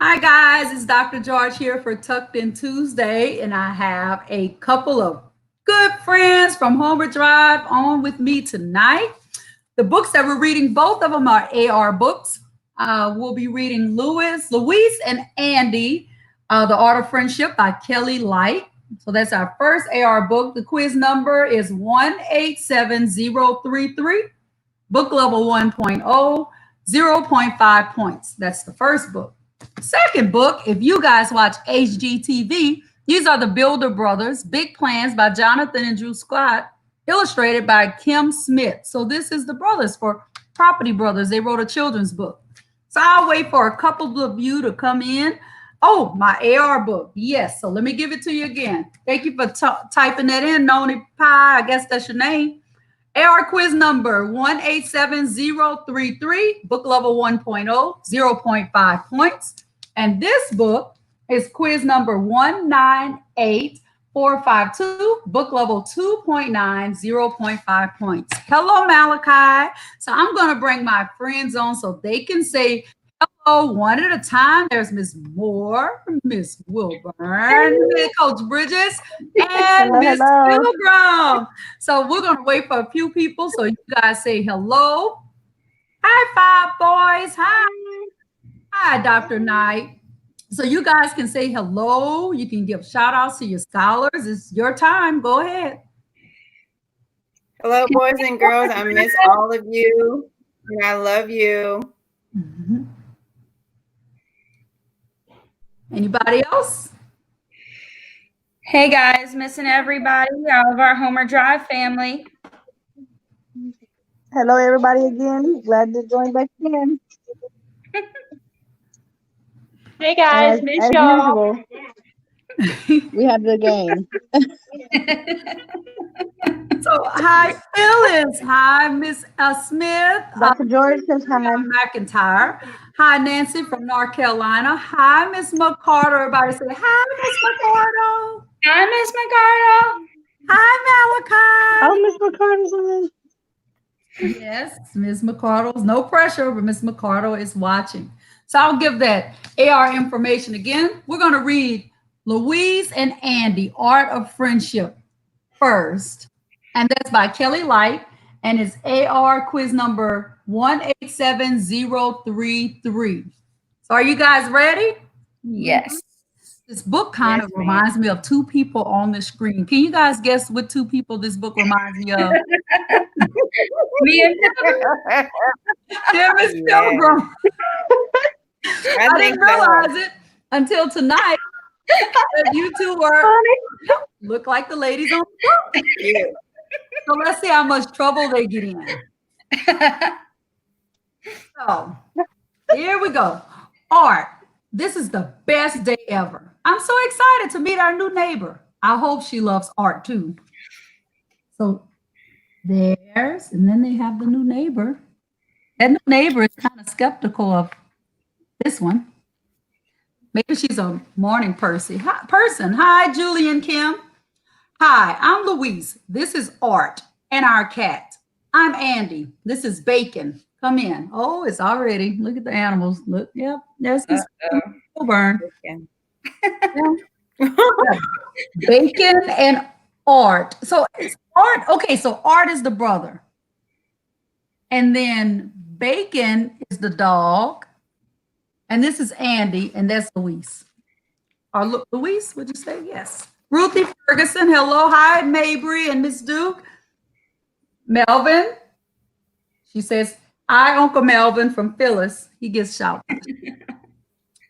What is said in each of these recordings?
Hi guys, it's Dr. George here for Tucked In Tuesday, and I have a couple of good friends from Homer Drive on with me tonight. The books that we're reading, both of them are AR books. We'll be reading Louise and Andie, The Art of Friendship by Kelly Light. So that's our first AR book. The quiz number is 187033, book level 1.0, zero point 0.5 points. That's the first book. Second book, if you guys watch HGTV, these are the Builder Brothers, Big Plans by Jonathan and Drew Scott, illustrated by Kim Smith. So this is the brothers for Property Brothers. They wrote a children's book. So I'll wait for a couple of you to come in. Oh, my AR book. Yes. So let me give it to you again. Thank you for typing that in, Noni Pie. I guess that's your name. AR quiz number 187033, book level 1.0, 0 0.5 points. And this book is quiz number 198452, book level 2.9, 0 0.5 points. Hello, Malachi. So I'm going to bring my friends on so they can say hello one at a time. There's Miss Moore, Miss Wilburn, Coach Bridges, and Miss Pilgrim. So we're going to wait for a few people so you guys say hello. High five, boys. Hi. Hi, Dr. Knight. So you guys can say hello. You can give shout outs to your scholars. It's your time. Go ahead. Hello, boys and girls. I miss all of you, and I love you. Mm-hmm. Anybody else? Hey guys, missing everybody, all of our Homer Drive family. Hello, everybody again. Glad to join back in. Hey guys, miss y'all. We have the game. So, hi, Phyllis. Hi, Miss Smith. Dr. George says hi. McIntyre. Hi, Nancy from North Carolina. Hi, Miss McCarter. Everybody say hi, Miss McCarter. Hi, Miss McCarter. Hi, Malachi. Oh, Miss McCarter's on. Yes, Miss McCardle. No pressure, but Miss McCardle is watching. So I'll give that AR information again. We're going to read Louise and Andie, Art of Friendship first. And that's by Kelly Light. And it's AR quiz number 187033. So are you guys ready? Yes. This book kind of reminds me of two people on the screen. Can you guys guess what two people this book reminds me of? Me and Pilgrim. Yeah, Miss Pilgrim. I didn't realize it until tonight that you two look like the ladies on the book. Yeah. So let's see how much trouble they get in. So here we go. Art. This is the best day ever. I'm so excited to meet our new neighbor. I hope she loves art too. So there's, and then they have the new neighbor. That new neighbor is kind of skeptical of this one. Maybe she's a morning person. Hi, Julian Kim. Hi, I'm Louise. This is Art and our cat. I'm Andie. This is Bacon. Come in. Oh, it's already. Look at the animals. Look, yep. There's this burn. Bacon and Art. So it's Art. Okay, so Art is the brother. And then Bacon is the dog. And this is Andie, and that's Louise. Or Louise, would you say? Yes. Ruthie Ferguson, hello. Hi, Mabry and Miss Duke. Melvin. She says, hi, Uncle Melvin from Phyllis. He gets shouted.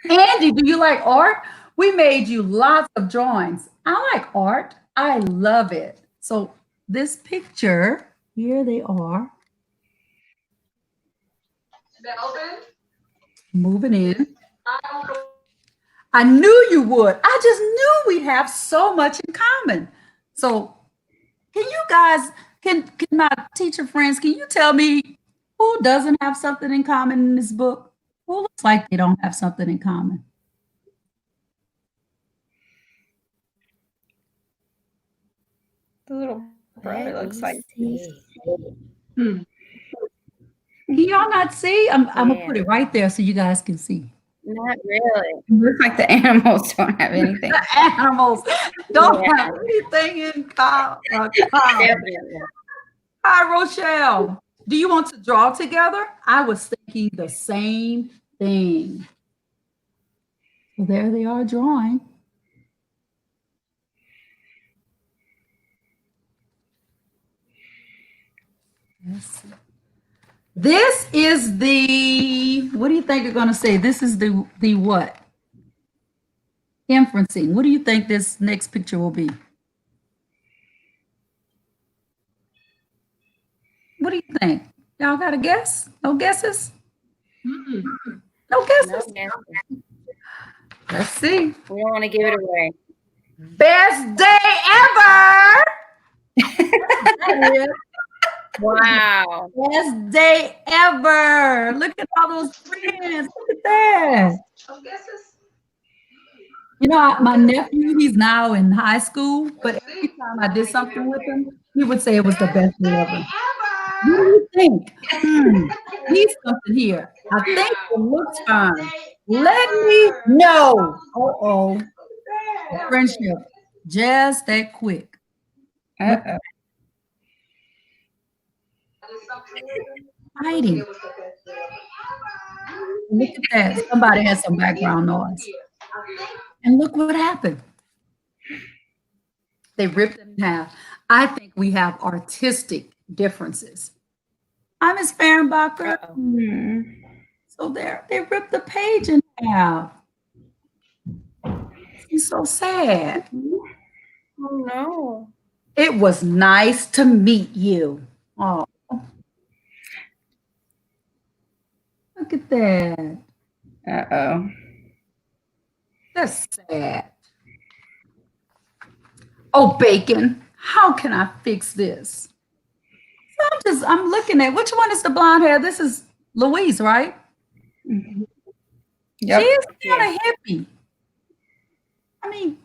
Andie, do you like art? We made you lots of drawings. I like art. I love it. So this picture, here they are. Melvin. Moving in. I knew you would. I just knew we'd have so much in common. So can you guys, can my teacher friends, can you tell me who doesn't have something in common in this book? Who looks like they don't have something in common? The little brother looks like. Can y'all not see? I'm gonna put it right there so you guys can see. Not really. It looks like the animals don't have anything. The animals don't have anything in common. Definitely. Hi, Rochelle. Do you want to draw together? I was thinking the same thing. So there they are drawing. Let's see. This is the, what do you think you're going to say? This is the what? Inferencing. What do you think this next picture will be? What do you think? Y'all got a guess? No guesses? No guesses? No guessing. Let's see. We don't want to give it away. Best day ever! Wow. Best day ever! Look at all those friends. Look at that. You know, my nephew, he's now in high school, but every time I did something with him, he would say it was the best day ever. What do you think? He's something here. I think it looks fine. Let me know. Uh-oh. Friendship. Just that quick. Uh-oh. Fighting. Look at that. Somebody has some background noise. And look what happened. They ripped it in half. I think we have artistic differences. I'm Miss Fehrenbacher. So there, they ripped the page in half. It's so sad. Oh no. It was nice to meet you. Oh. Look at that. Uh-oh. That's sad. Oh, Bacon, how can I fix this? So I'm looking at, which one is the blonde hair? This is Louise, right? Mm-hmm. Yep. She is kind of hippie. I mean,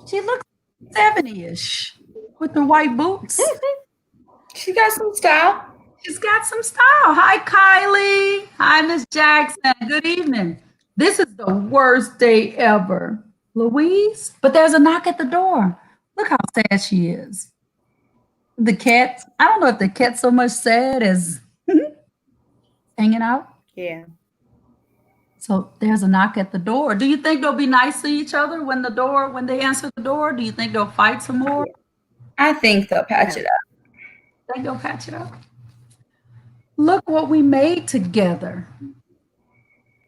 she looks 70-ish with the white boots. She got some style. She's got some style. Hi, Kylie. Hi, Miss Jackson. Good evening. This is the worst day ever. Louise, but there's a knock at the door. Look how sad she is. The cat, I don't know if the cat's so much sad as hanging out. Yeah. So there's a knock at the door. Do you think they'll be nice to each other when they answer the door? Do you think they'll fight some more? I think they'll patch it up. Think they'll patch it up? Look what we made together.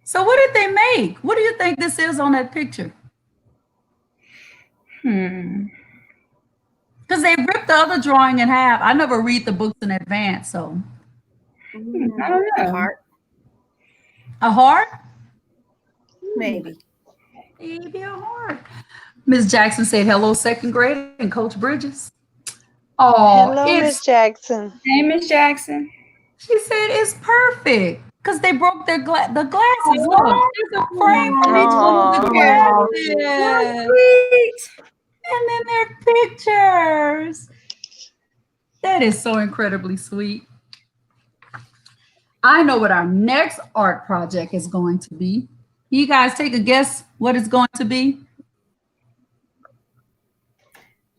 So what did they make? What do you think this is on that picture? Because they ripped the other drawing in half. I never read the books in advance, so. I don't know. Heart. A heart? Maybe. Maybe a heart. Ms. Jackson said, hello, second grade, and Coach Bridges. Oh, Hello, Miss Jackson. Hey, Miss Jackson. She said it's perfect because they broke the glasses. Look, there's a frame for each one of the glasses. Sweet. And then their pictures. That is so incredibly sweet. I know what our next art project is going to be. You guys take a guess what it's going to be?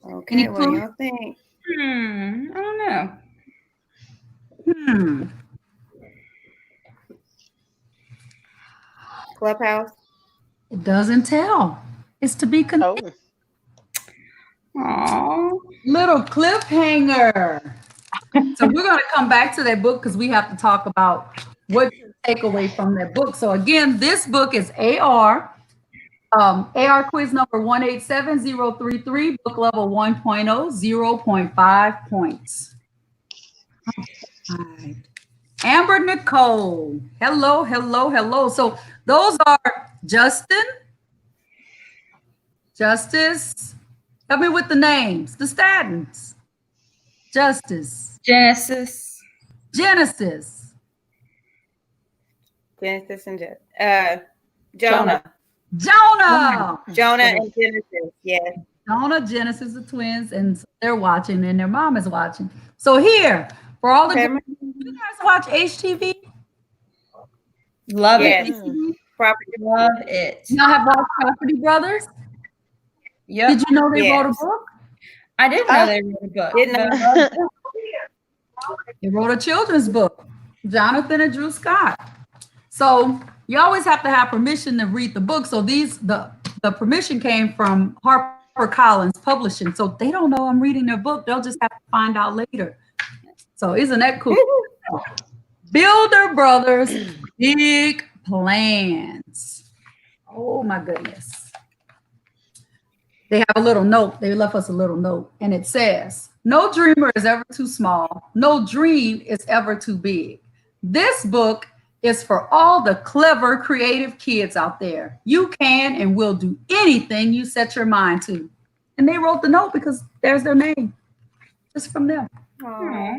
Okay, what do y'all think? I don't know. Clubhouse? It doesn't tell. It's to be continued. Aww. Little cliffhanger. So we're going to come back to that book because we have to talk about what to take away from that book. So again, this book is AR. AR quiz number 187033, book level 1.0, 0.5 points. Right. Amber Nicole. Hello, hello, hello. So those are Justin, Justice. Help me with the names. The Statins. Justice. Genesis. Genesis. Genesis and Jonah. Jonah. Jonah and Genesis, yes. Jonah, Genesis, the twins, and they're watching, and their mom is watching. So here, for all the you guys watch HTV? Love Yes. it. Property. Love it. Y'all have watched Property Brothers? Yep. Did you know they wrote a Yes. book? I didn't know they wrote a book. Didn't but know. I love it. They wrote a children's book, Jonathan and Drew Scott. So you always have to have permission to read the book. So the permission came from Harper Collins Publishing. So they don't know I'm reading their book. They'll just have to find out later. So isn't that cool? Builder Brothers, Big Plans. Oh my goodness. They have a little note. They left us a little note, and it says, "No dreamer is ever too small. No dream is ever too big. This book is for all the clever, creative kids out there. You can and will do anything you set your mind to." And they wrote the note because there's their name. Just from them. Aw.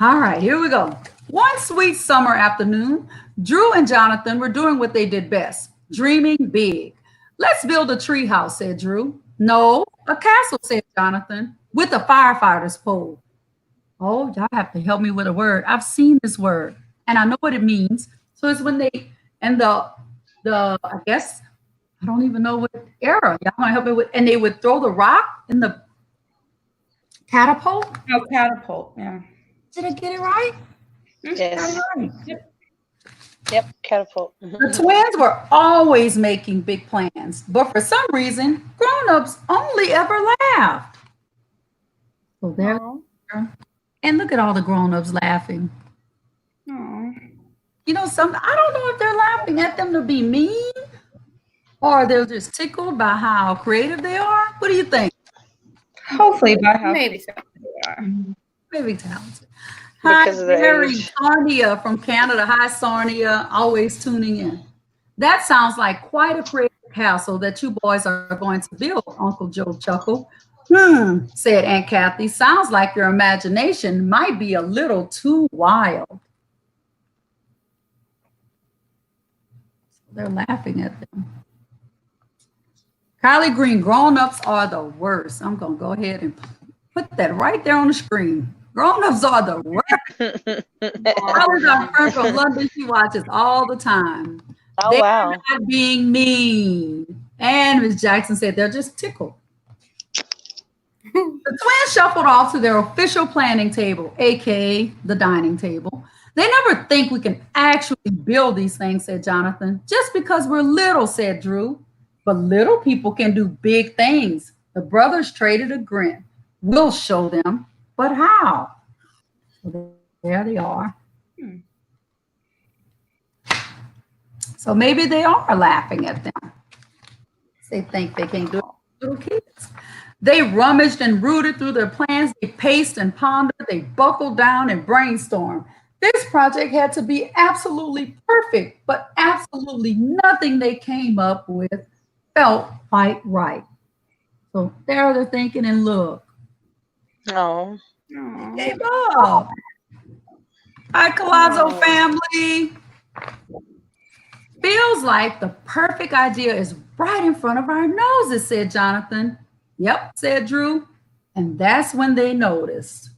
All right, here we go. One sweet summer afternoon, Drew and Jonathan were doing what they did best, dreaming big. "Let's build a tree house," said Drew. "No, a castle," said Jonathan, "with a firefighter's pole." Oh, y'all have to help me with a word. I've seen this word and I know what it means. So it's when they, and I guess, I don't even know what era. Y'all want to help me with, and they would throw the rock in the catapult. Oh, catapult. Yeah. Did I get it right? Yes. Right. Yep. Catapult. The twins were always making big plans, but for some reason, grown-ups only ever laughed. So there, Aw. and look at all the grown-ups laughing. Aw. You know, I don't know if they're laughing at them to be mean, or they're just tickled by how creative they are. What do you think? Hopefully by how Maybe so. they are. Maybe talented. Hi, Because of the Mary age. Sarnia from Canada. Hi, Sarnia, always tuning in. That sounds like quite a creative castle that you boys are going to build, Uncle Joe chuckled. Said Aunt Kathy. Sounds like your imagination might be a little too wild. They're laughing at them. Kylie Green, grown-ups are the worst. I'm going to go ahead and put that right there on the screen. Grown-ups are the worst. Kylie's our friend from London. She watches all the time. Oh, They're wow. not being mean. And Ms. Jackson said they're just tickled. The twins shuffled off to their official planning table, aka the dining table. "They never think we can actually build these things," said Jonathan. "Just because we're little," said Drew. "But little people can do big things." The brothers traded a grin. "We'll show them, but how?" So there they are. So maybe they are laughing at them. They think they can do it, little kids. They rummaged and rooted through their plans. They paced and pondered. They buckled down and brainstormed. This project had to be absolutely perfect, but absolutely nothing they came up with felt quite right. So there they're thinking, and look, Oh. they gave up. Hi, Colazzo family. "Feels like the perfect idea is right in front of our noses," said Jonathan. "Yep," said Drew. And that's when they noticed.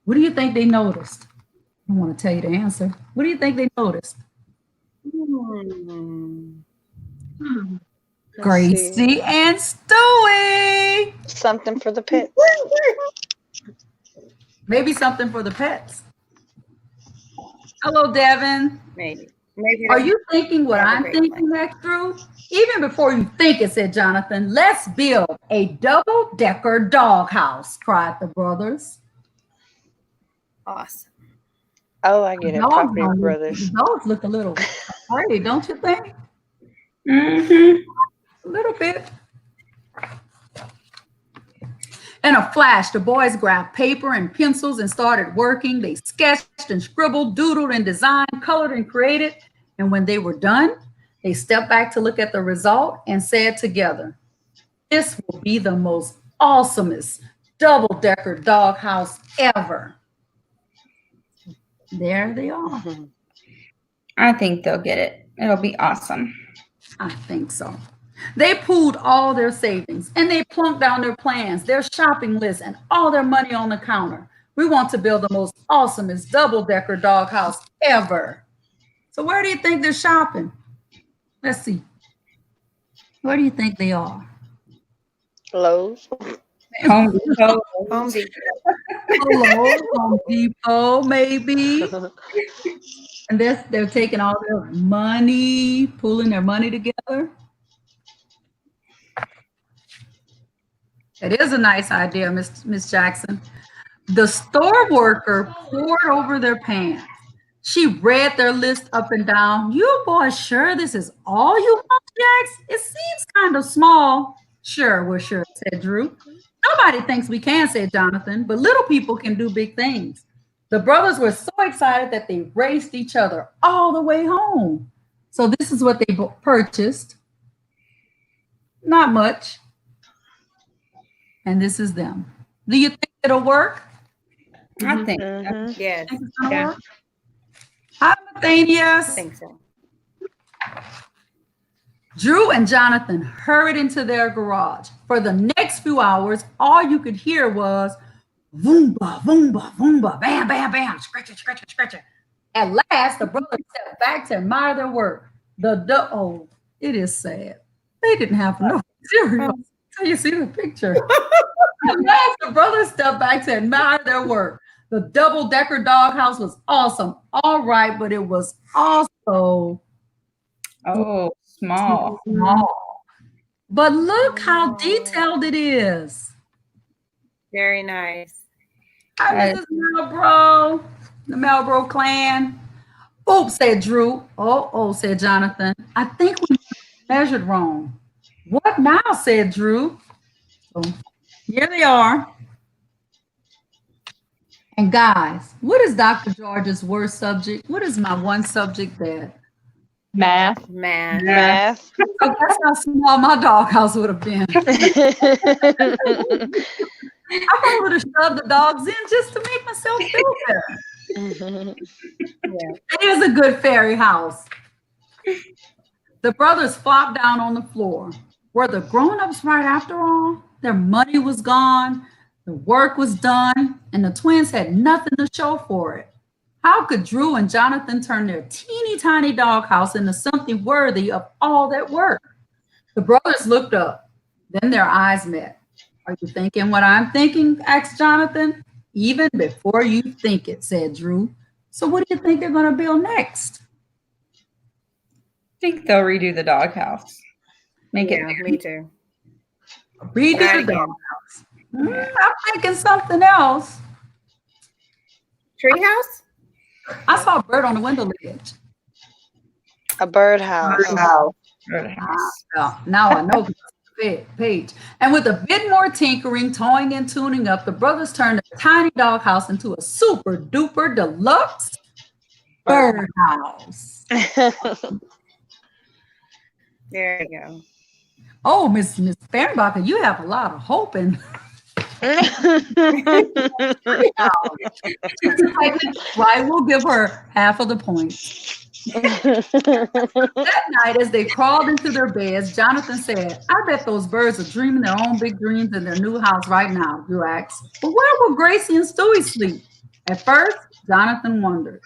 What do you think they noticed? I don't want to tell you the answer. What do you think they noticed? Gracie and Stewie. Something for the pets. Maybe something for the pets. Hello, Devin. Maybe. Are you thinking what Have a I'm great thinking next, Drew? Even before you think it, said Jonathan. "Let's build a double-decker doghouse," cried the brothers. Awesome. Oh, I get it. Dogs Property don't look- Brothers. Dogs look a little afraid, don't you think? Mm-hmm. A little bit. In a flash, the boys grabbed paper and pencils and started working. They sketched and scribbled, doodled and designed, colored and created. And when they were done, they stepped back to look at the result and said together, "This will be the most awesomest double-decker doghouse ever." There they are. I think they'll get it. It'll be awesome. I think so. They pooled all their savings and they plunked down their plans, their shopping list, and all their money on the counter. "We want to build the most awesomest double-decker doghouse ever." So where do you think they're shopping? Let's see. Where do you think they are? Lowe's. Home Depot. Home Depot. Hello, Home Depot, maybe. And they're taking all their money, pulling their money together. It is a nice idea, Miss Jackson. The store worker poured over their pants. She read their list up and down. You boys sure this is all you want, Jax? It seems kind of small. Sure, we're sure, said Drew. Nobody thinks we can, said Jonathan, but little people can do big things. The brothers were so excited that they raced each other all the way home. So this is what they purchased. Not much. And this is them. Do you think it'll work? I think. Yes. Think it's gonna work? Hi, Mathanias. I think so. Drew and Jonathan hurried into their garage. For the next few hours, all you could hear was voomba, voomba, voomba, bam, bam, bam, scratcher, scratcher, scratcher. At last, the brothers stepped back to admire their work. Oh, it is sad. They didn't have enough cereal. So you see the picture. At last, the brothers stepped back to admire their work. The double-decker doghouse was awesome. All right, but it was also Small. But look how detailed it is. Very nice. Hi, Mrs. Malbro, the Malbro clan. Oops, said Drew. Oh, said Jonathan. I think we measured wrong. What now, said Drew. So here they are. And guys, what is Dr. George's worst subject? What is my one subject that? Math. Math. So that's how small my doghouse would have been. I probably would have shoved the dogs in just to make myself feel better. It is a good fairy house. The brothers flopped down on the floor. Were the grown-ups right after all? Their money was gone, the work was done, and the twins had nothing to show for it. How could Drew and Jonathan turn their teeny tiny doghouse into something worthy of all that work? The brothers looked up. Then their eyes met. Are you thinking what I'm thinking? Asked Jonathan. Even before you think it, said Drew. So what do you think they're going to build next? I think they'll redo the doghouse. Make it. Me too. Redo the doghouse. I'm thinking something else. Treehouse? I saw a bird on the window ledge. A birdhouse. Now I know the page. And with a bit more tinkering, towing, and tuning up, the brothers turned a tiny doghouse into a super duper deluxe birdhouse. There you go. Oh, Miss Fernbacher, you have a lot of hope in. Right, we'll give her half of the points. That night, as they crawled into their beds, Jonathan said, I bet those birds are dreaming their own big dreams in their new house right now, Drew asked. But where will Gracie and Stewie sleep? At first, Jonathan wondered.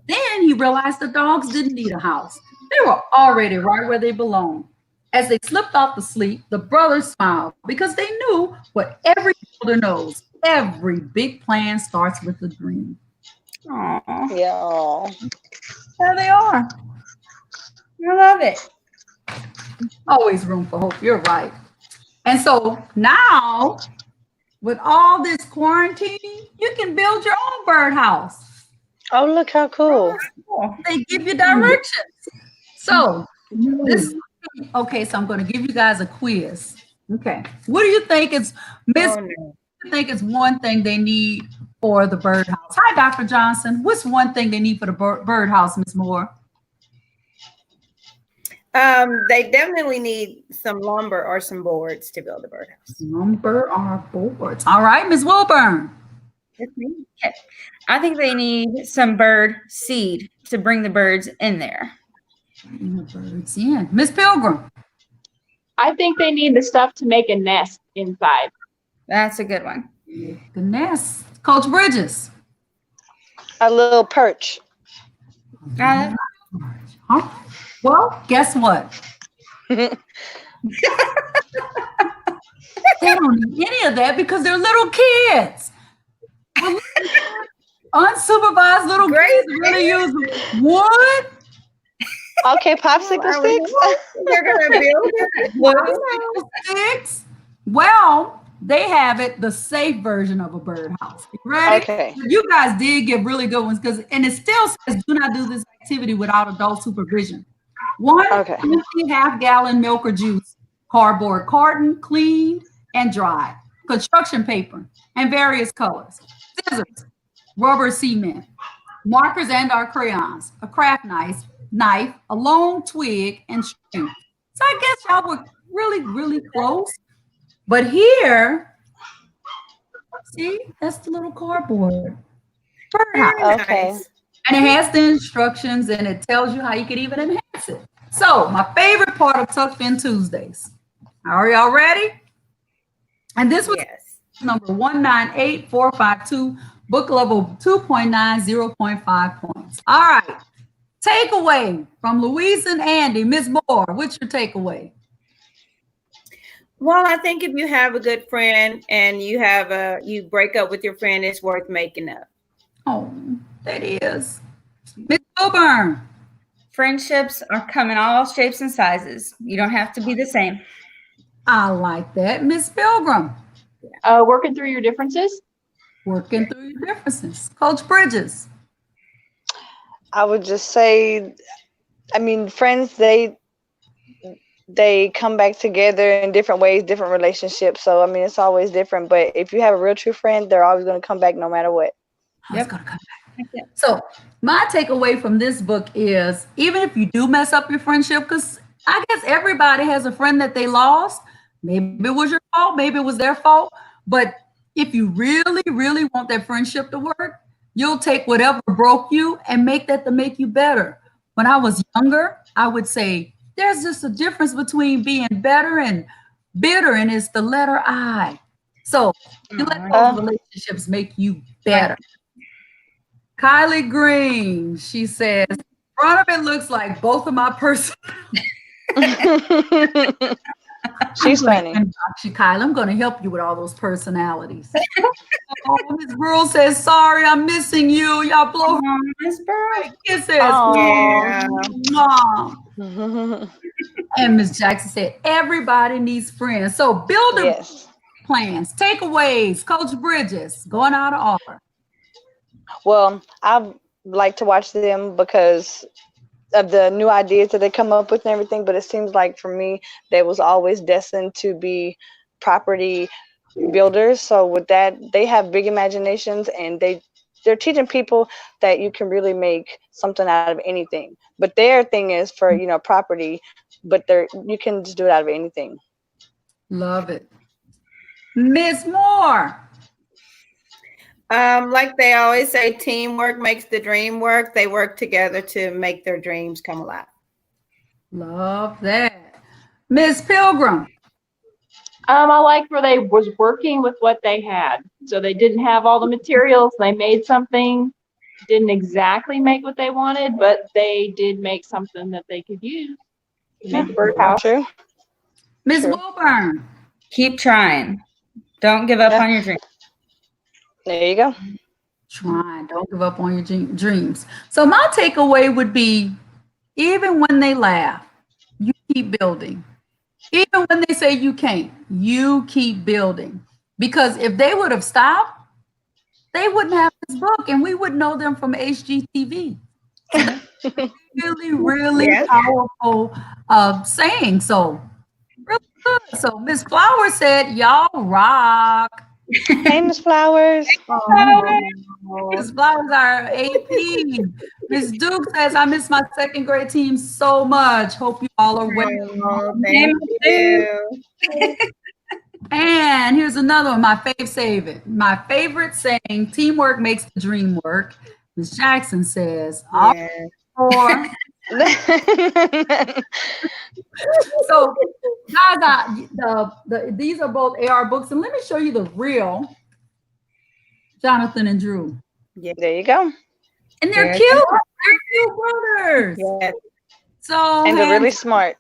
Then he realized the dogs didn't need a house. They were already right where they belonged. As they slipped off to sleep, the brothers smiled because they knew what every builder knows. Every big plan starts with a dream. Aww. Yeah. There they are. I love it. Always room for hope. You're right. And so now, with all this quarantine, you can build your own birdhouse. Oh, look how cool. They give you directions. So this. Okay, so I'm going to give you guys a quiz. Okay, what do you think is you think is one thing they need for the birdhouse? Hi, Dr. Johnson. What's one thing they need for the birdhouse, Ms. Moore? They definitely need some lumber or some boards to build a birdhouse. Lumber or boards. All right, Ms. Wilburn. Okay. I think they need some bird seed to bring the birds in there. Bring the birds in. Miss Pilgrim. I think they need the stuff to make a nest inside. That's a good one. The nest. Coach Bridges. A little perch. Huh? Well, guess what? They don't need any of that because they're little kids. Well, unsupervised little Great. kids really use wood. Okay, popsicle sticks. They're gonna build it. Popsicle sticks. Well, they have it the safe version of a birdhouse. You ready? Okay. You guys did get really good ones and it still says do not do this activity without adult supervision. One Okay. empty half-gallon milk or juice, cardboard carton, cleaned and dried, construction paper and various colors, scissors, rubber cement, markers and our crayons, a craft knife, a long twig, and string. So I guess y'all were really, really close. But here, see, that's the little cardboard birdhouse. Okay. Nice. And it has the instructions and it tells you how you can even enhance it. So my favorite part of Tucked In Tuesdays. Are y'all ready? And this was Yes. number 198452, book level 2.9, 0.5 points. All right. Takeaway from Louise and Andie. Ms. Moore, what's your takeaway? Well, I think if you have a good friend and you break up with your friend, it's worth making up. Oh, that is. Ms. Wilburn. Friendships are come in all shapes and sizes. You don't have to be the same. I like that. Ms. Pilgrim. Working through your differences. Working through your differences. Coach Bridges. I would just say, I mean, friends, they come back together in different ways, different relationships. So, I mean, it's always different. But if you have a real true friend, they're always going to come back no matter what. It's gonna come back. So my takeaway from this book is even if you do mess up your friendship, because I guess everybody has a friend that they lost. Maybe it was your fault, maybe it was their fault. But if you really, really want that friendship to work, you'll take whatever broke you and make that to make you better. When I was younger, I would say there's just a difference between being better and bitter, and it's the letter I. So you let those relationships make you better. Kylie Green, she says, front of it looks like both of my She's funny. Kylie, I'm going to help you with all those personalities. Miss Rule says, sorry, I'm missing you. Y'all blow her Miss Burke. kisses. Yeah. Mwah. And Miss Jackson said, everybody needs friends. So build Yes. plans, takeaways, Coach Bridges, going out of order. Well, I like to watch them because of the new ideas that they come up with and everything. But it seems like for me, they was always destined to be property builders. So with that, they have big imaginations and they're teaching people that you can really make something out of anything. But their thing is for, property, but you can just do it out of anything. Love it. Miss Moore. Like they always say, teamwork makes the dream work. They work together to make their dreams come alive. Love that. Miss Pilgrim. I liked where they was working with what they had. So they didn't have all the materials. They made something, didn't exactly make what they wanted, but they did make something that they could use to make a birdhouse. True. Miss Sure. Wilburn. Keep trying. Don't give up on your dream. There you go. Trying. Don't give up on your dreams. So my takeaway would be, even when they laugh, you keep building. Even when they say you can't, you keep building. Because if they would have stopped, they wouldn't have this book and we wouldn't know them from HGTV. Really, really powerful saying. So really good. So Miss Flowers said, y'all rock. Hey, Miss Flowers. Miss Flowers are AP. Miss Duke says, I miss my second grade team so much. Hope you all are well. Oh, thank you. And here's another one, my favorite saying, teamwork makes the dream work. Miss Jackson says, Yeah. So guys, these are both AR books, and let me show you the real Jonathan and Drew. Yeah. There you go. And they're cute. They're cute brothers. Yeah. So And they're really handsome smart.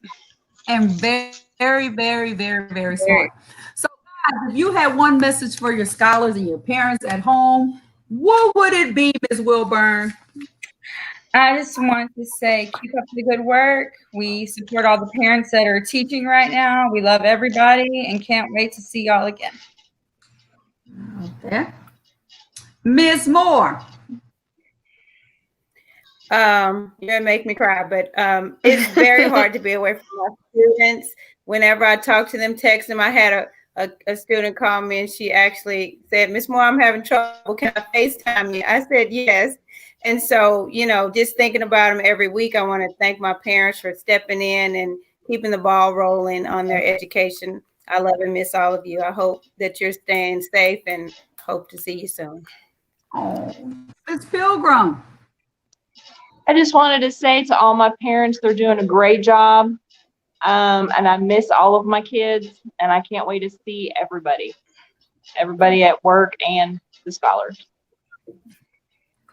and very, very, very, very smart. So, guys, if you had one message for your scholars and your parents at home, what would it be, Ms. Wilburn? I just want to say, keep up the good work. We support all the parents that are teaching right now. We love everybody and can't wait to see y'all again. Okay. Ms. Moore. You're gonna make me cry, but it's very hard to be away from my students. Whenever I talk to them, text them. I had a student call me and she actually said, Miss Moore, I'm having trouble. Can I FaceTime you? I said yes. And so, just thinking about them every week, I want to thank my parents for stepping in and keeping the ball rolling on their education. I love and miss all of you. I hope that you're staying safe and hope to see you soon. Oh, Ms. Pilgrim. I just wanted to say to all my parents, they're doing a great job. And I miss all of my kids, and I can't wait to see everybody at work and the scholars.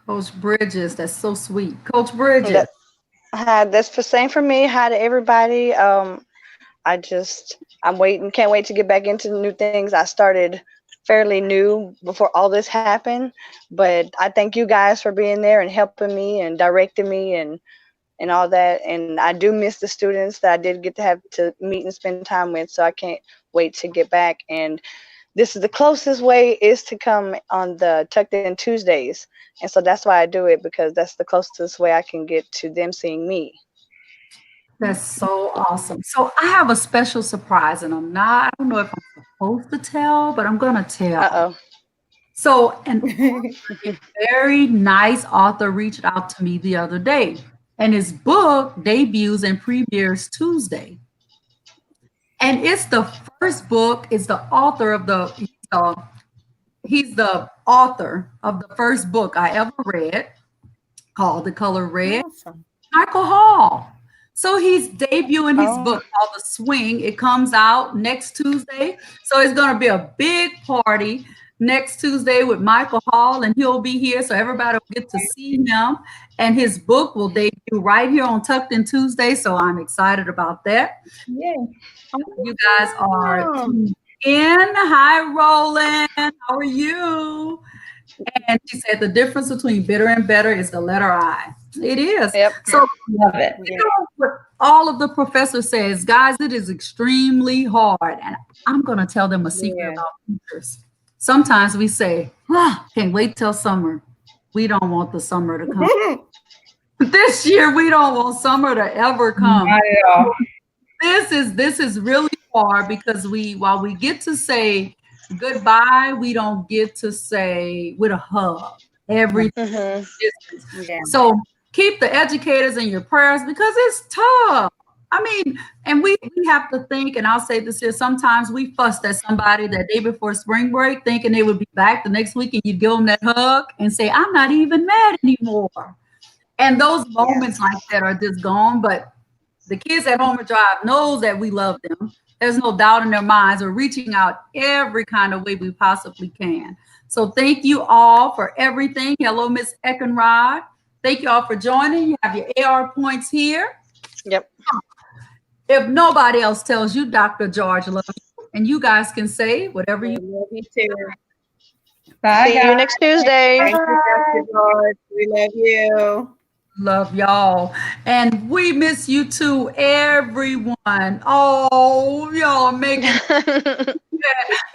Coach Bridges, that's so sweet. Coach Bridges. That's the same for me. Hi to everybody. I'm waiting, can't wait to get back into the new things. I started fairly new before all this happened, but I thank you guys for being there and helping me and directing me and all that. And I do miss the students that I did get to have to meet and spend time with, so I can't wait to get back. And this is the closest way is to come on the Tucked In Tuesdays. And so that's why I do it, because that's the closest way I can get to them seeing me. That's so awesome. So I have a special surprise, and I don't know if I'm supposed to tell, but I'm going to tell. Uh-oh. So a very nice author reached out to me the other day, and his book debuts and premieres Tuesday. And it's the first book, it's the author of he's the author of the first book I ever read, called The Color Red, Awesome. Michael Hall. So he's debuting his book called The Swing. It comes out next Tuesday. So it's going to be a big party next Tuesday with Michael Hall, and he'll be here. So everybody will get to see him. And his book will debut right here on Tucked In Tuesday. So I'm excited about that. Yeah. You guys are tuned in. Hi, Roland. How are you? And she said the difference between bitter and better is the letter I. It is. Yep. So Love it. you know what all of the professor says, guys, it is extremely hard. And I'm going to tell them a secret about teachers. Sometimes we say, can't wait till summer. We don't want the summer to come. This year, we don't want summer to ever come. Not at all. This is really hard because while we get to say goodbye, we don't get to say with a hug every distance. Yeah. So keep the educators in your prayers because it's tough. I mean, and we have to think, and I'll say this here, sometimes we fussed at somebody that day before spring break thinking they would be back the next week, and you give them that hug and say, I'm not even mad anymore. And those moments like that are just gone. But the kids at Home and Drive knows that we love them. There's no doubt in their minds. We're reaching out every kind of way we possibly can. So thank you all for everything. Hello, Miss Eckenrod. Thank you all for joining. You have your AR points here. Yep. If nobody else tells you, Dr. George loves you, and you guys can say whatever you love you too. Bye, See you next Tuesday. Thank you, Dr. George. We love you. love y'all. And we miss you too, everyone. Oh, y'all are making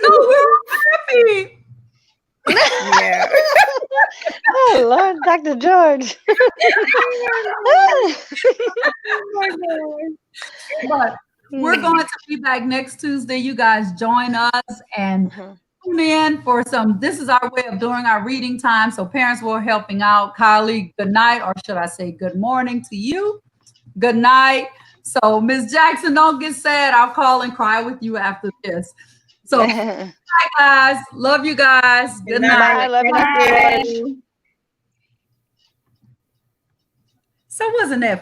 no, we're happy. Yeah. Oh, Lord, Dr. George. But we're going to be back next Tuesday. You guys join us and tune in for this is our way of doing our reading time. So parents were helping out. Kylie, good night, or should I say good morning to you? Good night. So Ms. Jackson, don't get sad. I'll call and cry with you after this. So bye, guys. Love you guys. Good night. Bye. Love you. So wasn't that fun?